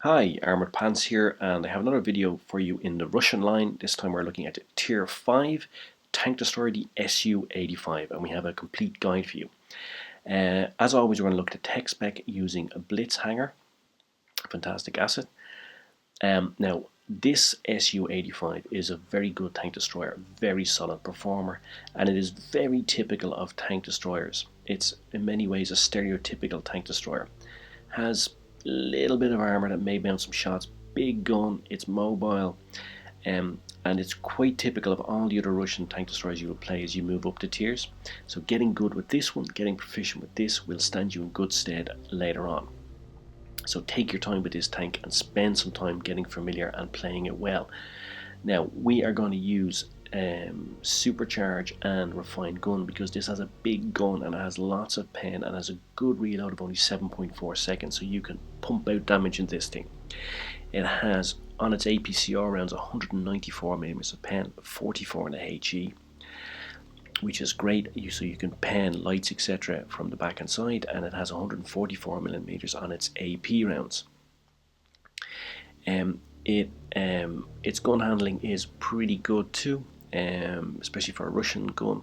Hi, Armored Pants here, and I have another video for you in the Russian line. This time we're looking at Tier 5 tank destroyer, the Su-85, and we have a complete guide for you. As always, we're going to look at the tech spec using a Blitz hanger. Fantastic asset. Now, this Su-85 is a very good tank destroyer, very solid performer, and it is very typical of tank destroyers. It's in many ways a stereotypical tank destroyer. Has a little bit of armour that may bounce some shots, big gun, it's mobile, and it's quite typical of all the other Russian tank destroyers you will play as you move up the tiers. So getting good with this one, getting proficient with this will stand you in good stead later on. So take your time with this tank and spend some time getting familiar and playing it well. Now we are going to use supercharge and refined gun because this has a big gun and it has lots of pen and has a good reload of only 7.4 seconds, so you can pump out damage in this thing. It has on its APCR rounds 194mm of pen, 44 in the HE, which is great, so you can pen lights etc from the back and side, and it has 144mm on its AP rounds. Its gun handling is pretty good too, especially for a Russian gun.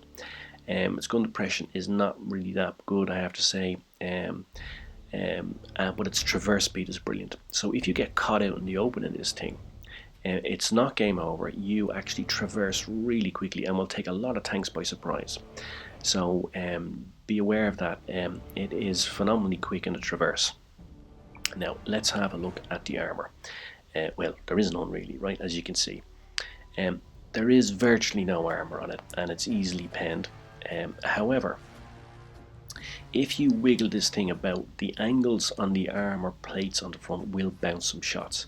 Its gun depression is not really that good, I have to say, but its traverse speed is brilliant. So if you get caught out in the open in this thing, it's not game over. You actually traverse really quickly and will take a lot of tanks by surprise. So be aware of that. It is phenomenally quick in the traverse. Now let's have a look at the armour. Well, there is none really, right, as you can see. There is virtually no armour on it, and it's easily penned. However, if you wiggle this thing about, the angles on the armour plates on the front will bounce some shots,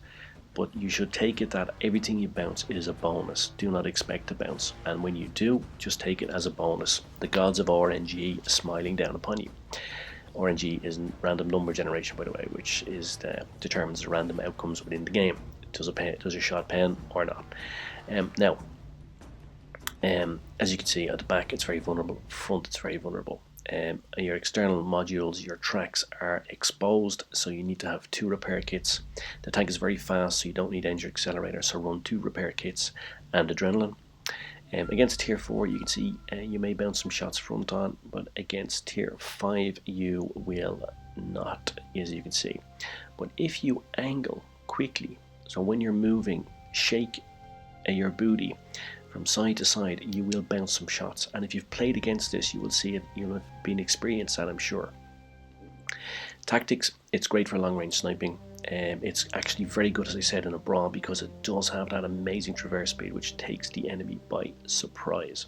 but you should take it that everything you bounce is a bonus. Do not expect to bounce, and when you do, just take it as a bonus. The gods of RNG are smiling down upon you. RNG is random number generation, by the way, which is determines the random outcomes within the game. Does a shot pen or not? Now, as you can see at the back, it's very vulnerable. Front, it's very vulnerable. Your external modules, your tracks are exposed, so you need to have 2 repair kits. The tank is very fast, so you don't need engine accelerator, so run 2 repair kits and adrenaline. Against tier 4, you can see you may bounce some shots front on, but against tier 5 you will not, as you can see. But if you angle quickly, so when you're moving, shake your booty from side to side, you will bounce some shots, and if you've played against this, you will see it. You'll have been experienced that, I'm sure. Tactics, it's great for long range sniping. It's actually very good, as I said, in a brawl because it does have that amazing traverse speed which takes the enemy by surprise.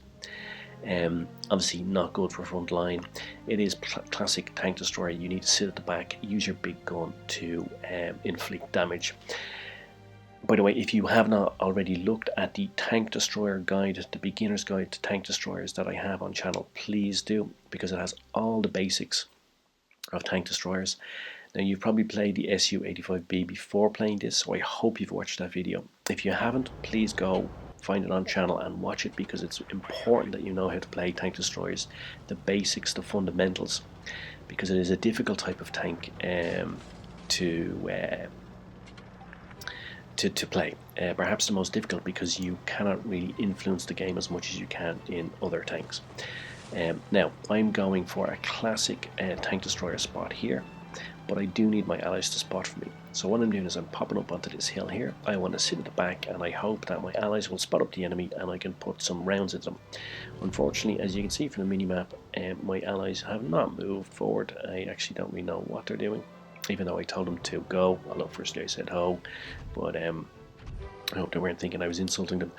Obviously not good for front line. It is classic tank destroyer. You need to sit at the back, use your big gun to inflict damage. By the way, if you have not already looked at the tank destroyer guide, the beginner's guide to tank destroyers that I have on channel, please do, because it has all the basics of tank destroyers. Now, you've probably played the Su-85B before playing this, so I hope you've watched that video. If you haven't, please go find it on channel and watch it, because it's important that you know how to play tank destroyers, the basics, the fundamentals, because it is a difficult type of tank to play. Perhaps the most difficult because you cannot really influence the game as much as you can in other tanks. Now, I'm going for a classic tank destroyer spot here, but I do need my allies to spot for me. So what I'm doing is I'm popping up onto this hill here. I want to sit at the back, and I hope that my allies will spot up the enemy and I can put some rounds into them. Unfortunately, as you can see from the minimap, my allies have not moved forward. I actually don't really know what they're doing, even though I told them to go. Although firstly I said ho, but I hope they weren't thinking I was insulting them.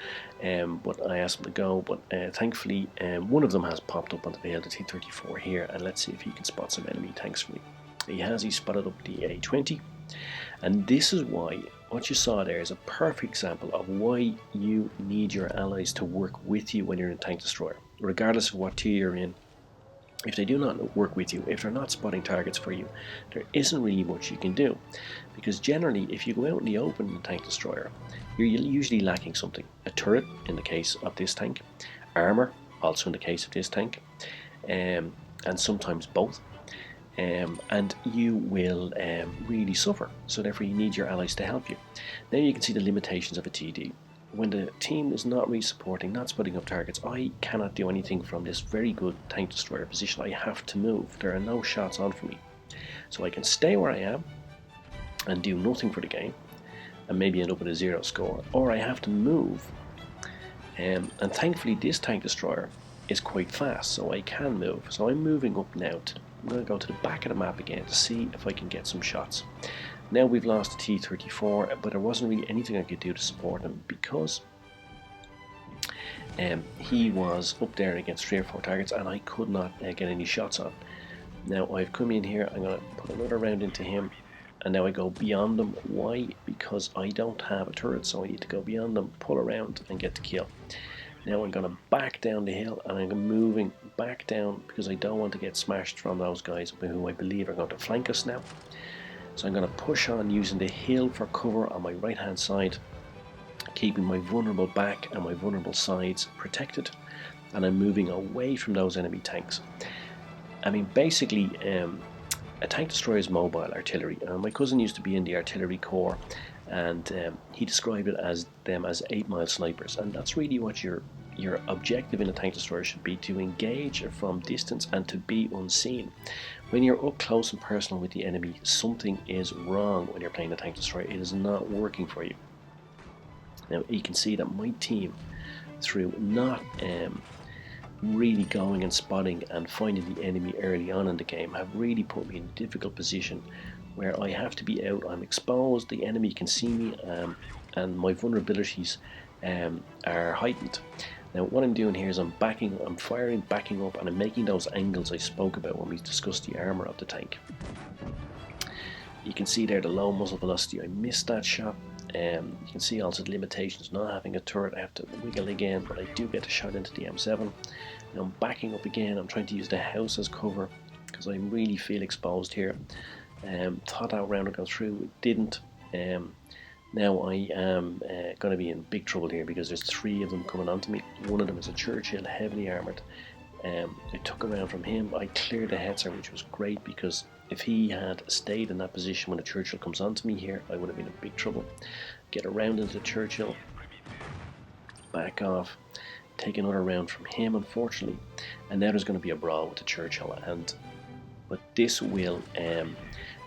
But I asked them to go, but thankfully one of them has popped up onto the hill, the T-34 here, and let's see if he can spot some enemy tanks for me. He spotted up the A-20, and this is why what you saw there is a perfect example of why you need your allies to work with you when you're in tank destroyer, regardless of what tier you're in. If they do not work with you, if they're not spotting targets for you, there isn't really much you can do, because generally if you go out in the open in a tank destroyer, you're usually lacking something. A turret in the case of this tank, armour also in the case of this tank, and sometimes both. and you will really suffer. So therefore you need your allies to help you. Now you can see the limitations of a TD. When the team is not really supporting, not spotting up targets, I cannot do anything from this very good tank destroyer position. I have to move. There are no shots on for me. So I can stay where I am and do nothing for the game and maybe end up with a 0 score, or I have to move. And thankfully this tank destroyer is quite fast, so I can move. So I'm moving up now. I'm going to go to the back of the map again to see if I can get some shots. Now we've lost a T-34, but there wasn't really anything I could do to support him because he was up there against 3 or 4 targets and I could not get any shots on. Now I've come in here, I'm going to put another round into him, and now I go beyond them. Why? Because I don't have a turret, so I need to go beyond them, pull around and get the kill. Now I'm going to back down the hill and I'm moving back down because I don't want to get smashed from those guys who I believe are going to flank us now. So I'm going to push on using the hill for cover on my right hand side, keeping my vulnerable back and my vulnerable sides protected, and I'm moving away from those enemy tanks. I mean, basically a tank destroyer is mobile artillery. My cousin used to be in the artillery corps, and he described it as them as 8-mile snipers, and that's really what your objective in a tank destroyer should be: to engage from distance and to be unseen. When you're up close and personal with the enemy, something is wrong when you're playing a tank destroyer. It is not working for you. Now you can see that my team, through not really going and spotting and finding the enemy early on in the game, have really put me in a difficult position where I have to be out, I'm exposed, the enemy can see me, and my vulnerabilities are heightened. Now what I'm doing here is I'm firing, backing up, and I'm making those angles I spoke about when we discussed the armour of the tank. You can see there the low muzzle velocity, I missed that shot. You can see also the limitations, not having a turret, I have to wiggle again, but I do get a shot into the M7. Now I'm backing up again, I'm trying to use the house as cover because I really feel exposed here. Thought that round would go through, it didn't. Now I am going to be in big trouble here because there's 3 of them coming onto me. One of them is a Churchill, heavily armoured. I took a round from him, I cleared the Hetzer, which was great because if he had stayed in that position when a Churchill comes onto me here, I would have been in big trouble. Get a round into the Churchill, back off, take another round from him unfortunately, and now there's going to be a brawl with the Churchill, but this will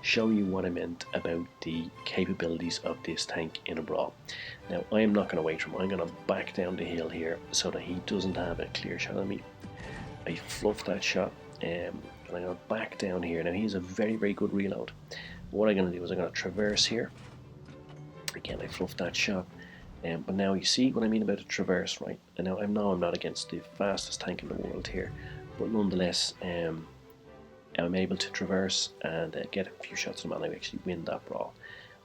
show you what I meant about the capabilities of this tank in a brawl. Now I am not going to wait for him, I'm going to back down the hill here so that he doesn't have a clear shot on me. I fluffed that shot, and I'm going to back down here. Now he's a very, very good reload. What I'm going to do is I'm going to traverse here. Again, I fluffed that shot, but now you see what I mean about a traverse, right? And now I'm not against the fastest tank in the world here, but nonetheless, I'm able to traverse and get a few shots on him, and I actually win that brawl,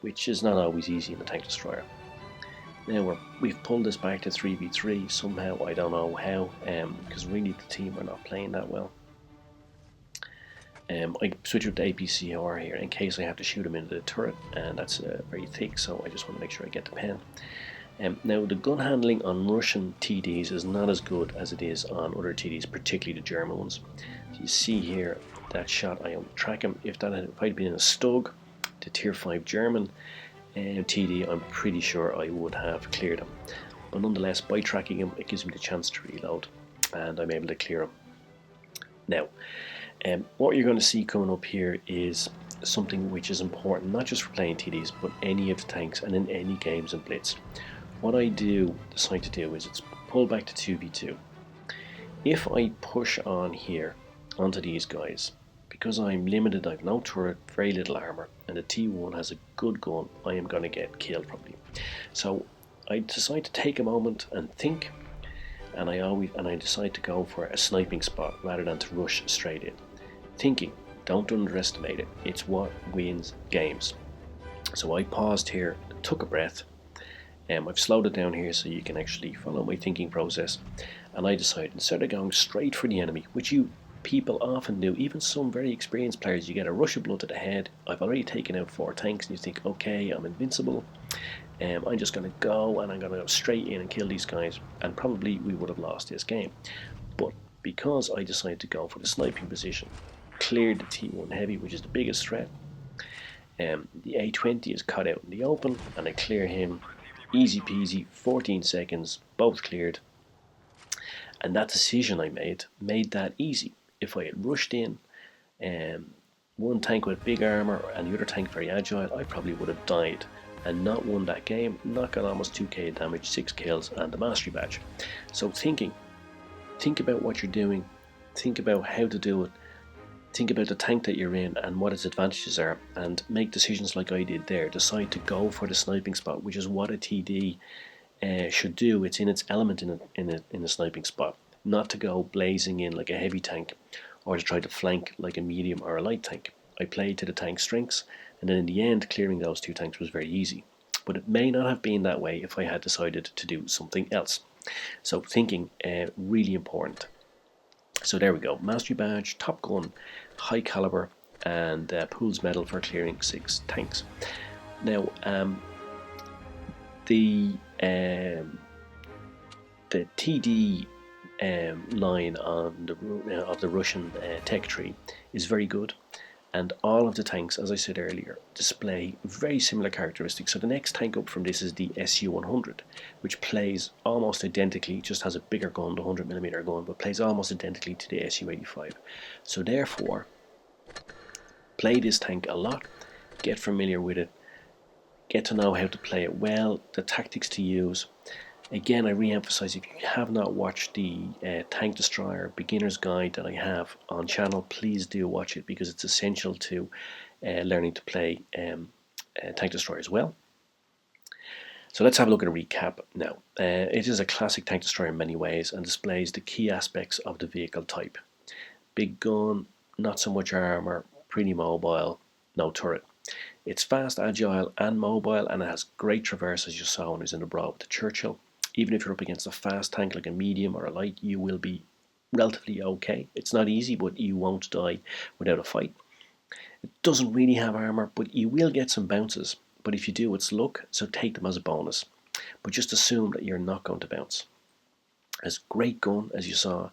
which is not always easy in a tank destroyer. Now we've pulled this back to 3v3 somehow, I don't know how, because really the team are not playing that well. I switch up to APCR here in case I have to shoot him into the turret, and that's very thick, so I just want to make sure I get the pen. Now the gun handling on Russian TDs is not as good as it is on other TDs, particularly the German ones. So you see here that shot, I don't track him. If I'd been in a Stug, the tier 5 German TD, I'm pretty sure I would have cleared him. But nonetheless, by tracking him, it gives me the chance to reload, and I'm able to clear him. Now, what you're going to see coming up here is something which is important, not just for playing TDs, but any of the tanks and in any games in Blitz. What I decide to do is it's pull back to 2v2. If I push on here onto these guys, because I'm limited, I've no turret, very little armor, and the T1 has a good gun, I am going to get killed probably. So I decide to take a moment and think, and I decide to go for a sniping spot rather than to rush straight in. Thinking, don't underestimate it, it's what wins games. So I paused here, took a breath, I've slowed it down here so you can actually follow my thinking process, and I decided instead of going straight for the enemy, which you people often do, even some very experienced players, you get a rush of blood to the head. I've already taken out 4 tanks and you think, okay, I'm invincible, I'm just going to go and I'm going to go straight in and kill these guys, and probably we would have lost this game. But because I decided to go for the sniping position, cleared the T1 Heavy, which is the biggest threat. The A20 is cut out in the open, and I clear him easy peasy, 14 seconds, both cleared. And that decision I made that easy. If I had rushed in, one tank with big armour and the other tank very agile, I probably would have died and not won that game, not got almost 2k damage, 6 kills and the mastery badge. So think about what you're doing, think about how to do it, think about the tank that you're in and what its advantages are, and make decisions like I did there. Decide to go for the sniping spot, which is what a TD should do. It's in its element in a sniping spot, not to go blazing in like a heavy tank or to try to flank like a medium or a light tank. I played to the tank's strengths, and then in the end clearing those two tanks was very easy. But it may not have been that way if I had decided to do something else. So thinking, really important. So there we go, mastery badge, top gun, high caliber, and Pool's medal for clearing 6 tanks. Now the TD line on of the Russian tech tree is very good, and all of the tanks, as I said earlier, display very similar characteristics. So the next tank up from this is the SU-100, which plays almost identically, just has a bigger gun, the 100mm gun, but plays almost identically to the SU-85. So therefore, play this tank a lot, get familiar with it, get to know how to play it well, the tactics to use. Again, I re-emphasize, if you have not watched the Tank Destroyer Beginner's Guide that I have on channel, please do watch it, because it's essential to learning to play Tank Destroyer as well. So let's have a look at a recap now. It is a classic Tank Destroyer in many ways and displays the key aspects of the vehicle type. Big gun, not so much armour, pretty mobile, no turret. It's fast, agile and mobile, and it has great traverse, as you saw when it was in the brawl with the Churchill. Even if you're up against a fast tank like a medium or a light, you will be relatively okay. It's not easy, but you won't die without a fight. It doesn't really have armour, but you will get some bounces. But if you do, it's luck, so take them as a bonus. But just assume that you're not going to bounce. It has great gun, as you saw,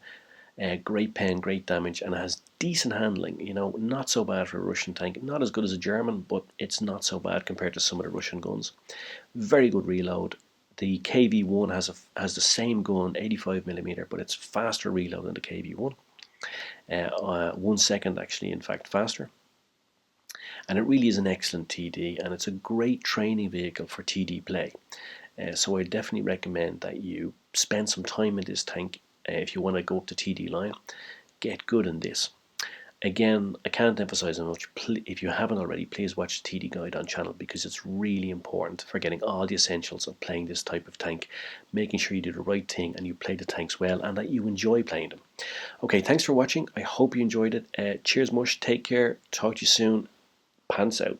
great pen, great damage, and it has decent handling. You know, not so bad for a Russian tank. Not as good as a German, but it's not so bad compared to some of the Russian guns. Very good reload. The KV-1 has the same gun, 85mm, but it's faster reload than the KV-1. 1 second actually, in fact, faster. And it really is an excellent TD, and it's a great training vehicle for TD play. So I definitely recommend that you spend some time in this tank if you want to go up to TD line. Get good in this. Again, I can't emphasize enough, if you haven't already, please watch the TD guide on channel, because it's really important for getting all the essentials of playing this type of tank, making sure you do the right thing and you play the tanks well and that you enjoy playing them. Okay, thanks for watching. I hope you enjoyed it. Cheers, Mush. Take care. Talk to you soon. Pants out.